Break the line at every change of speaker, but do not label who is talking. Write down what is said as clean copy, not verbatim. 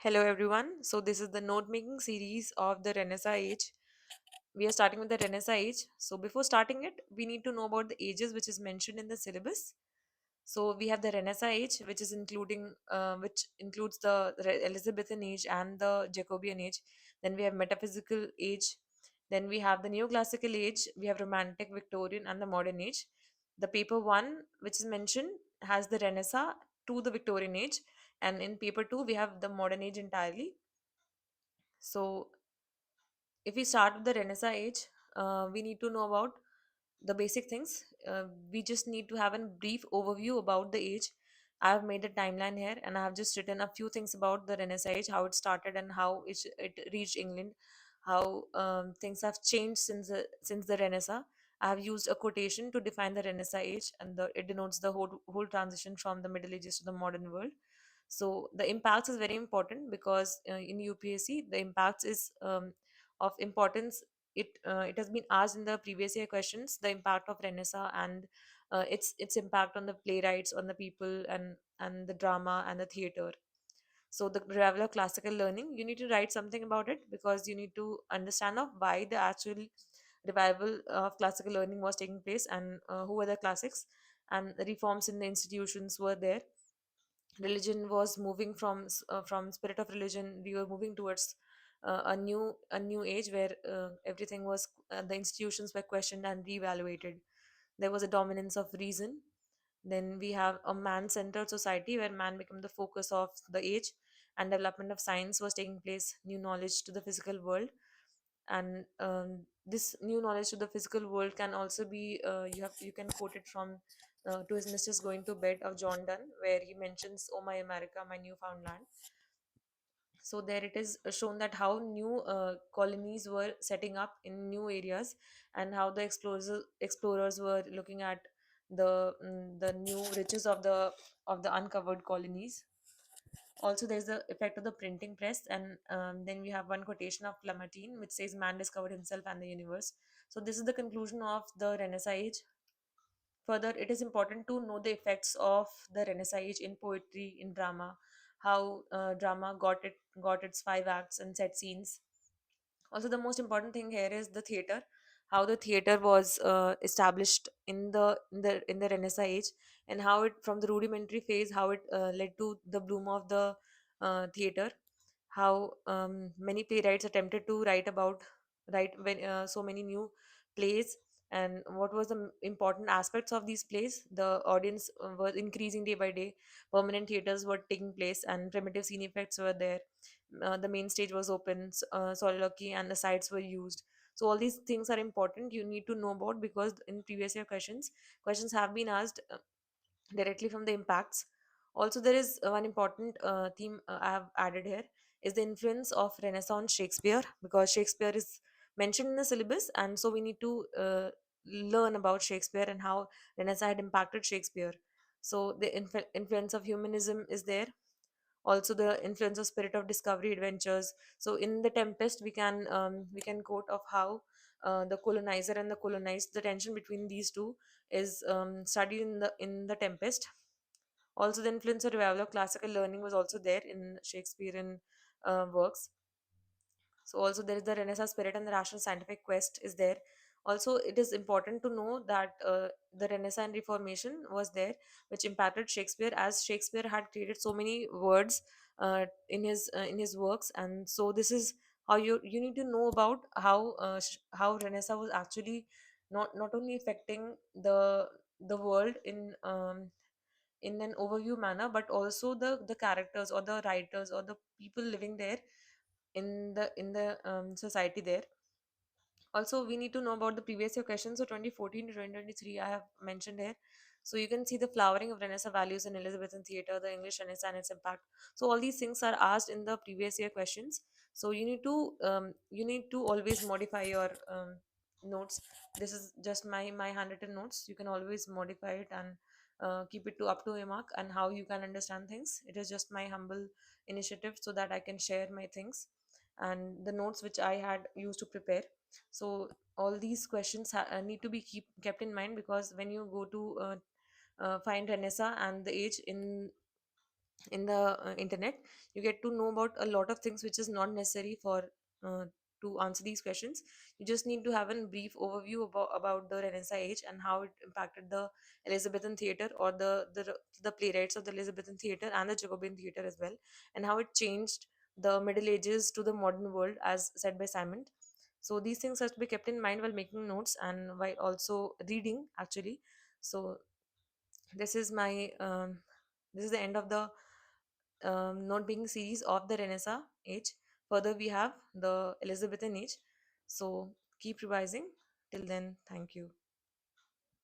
Hello, everyone. So, this is the note making series of the Renaissance age. We are starting with the Renaissance age. So, before starting it, we need to know about the ages which is mentioned in the syllabus. So, we have the Renaissance age, which includes the Elizabethan age and the Jacobean age. Then we have metaphysical age. Then we have the neoclassical age. We have romantic, Victorian, and the modern age. The paper one, which is mentioned, has the Renaissance to the Victorian age, and in paper 2 we have the modern age entirely. So if we start with the Renaissance age, we need to know about the basic things. We just need to have a brief overview about the age. I have made a timeline here, and I have just written a few things about the Renaissance age, how it started and how it reached England, how things have changed since the Renaissance. I have used a quotation to define the Renaissance age, and it denotes the whole transition from the Middle Ages to the modern world. So the impacts is very important because in UPSC the impacts is of importance. It has been asked in the previous year questions, the impact of Renaissance and its impact on the playwrights, on the people, and the drama and the theater. So the revival of classical learning, you need to write something about it because you need to understand of why the actual revival of classical learning was taking place, and who were the classics, and the reforms in the institutions were there. Religion was moving from spirit of religion, we were moving towards a new age where everything was the institutions were questioned and reevaluated. There was a dominance of reason. Then we have a man-centered society where man became the focus of the age, and development of science was taking place, new knowledge to the physical world. And this new knowledge to the physical world can also be you can quote it from to his mistress going to bed of John Donne, where he mentions, "Oh my America, my newfound land." So there it is shown that how new colonies were setting up in new areas, and how the explorers were looking at the new riches of the uncovered colonies. Also, there's the effect of the printing press, and then we have one quotation of Lamartine, which says, "Man discovered himself and the universe." So this is the conclusion of the Renaissance age. Further, it is important to know the effects of the Renaissance age in poetry, in drama, how drama got its five acts and set scenes. Also, the most important thing here is the theater, how the theater was established in the Renaissance age, and how it, from the rudimentary phase, how it led to the bloom of the theater. How many playwrights attempted to write when so many new plays, and what was the important aspects of these plays. The audience was increasing day by day, permanent theaters were taking place, and primitive scene effects were there. The main stage was open, soliloquy and the sides were used. So all these things are important, you need to know about, because in previous year questions have been asked directly from the impacts. Also, there is one important theme I have added here, is the influence of Renaissance Shakespeare, because Shakespeare is mentioned in the syllabus, and so we need to learn about Shakespeare and how Renaissance had impacted Shakespeare. So the influence of humanism is there. Also the influence of spirit of discovery adventures. So in the Tempest we can quote of how the colonizer and the colonized, the tension between these two is studied in the Tempest. Also the influence of revival of classical learning was also there in Shakespearean works. So also there is the Renaissance spirit and the rational scientific quest is there. Also, it is important to know that the Renaissance and Reformation was there, which impacted Shakespeare, as Shakespeare had created so many words in his works. And so this is how you need to know about how Renaissance was actually not only affecting the world in an overview manner, but also the characters or the writers or the people living there in the society there. Also, we need to know about the previous year questions. So 2014 to 2023 I have mentioned here. So you can see the flowering of Renaissance values in Elizabethan theatre, the English Renaissance and its impact. So all these things are asked in the previous year questions. So you need to always modify your notes. This is just my handwritten notes. You can always modify it and keep it to up to a mark, and how you can understand things. It is just my humble initiative so that I can share my things and the notes which I had used to prepare. So all these questions need to be kept in mind, because when you go to find Renaissance and the age in the internet, you get to know about a lot of things which is not necessary for uh, to answer these questions. You just need to have a brief overview about the Renaissance age and how it impacted the Elizabethan theater, or the playwrights of the Elizabethan theater and the Jacobean theater as well, and how it changed the Middle Ages to the modern world, as said by Simon. So these things have to be kept in mind while making notes and while also reading actually. So this is my this is the end of the note making series of the Renaissance age. Further, we have the Elizabethan age. So keep revising. Till then, thank you.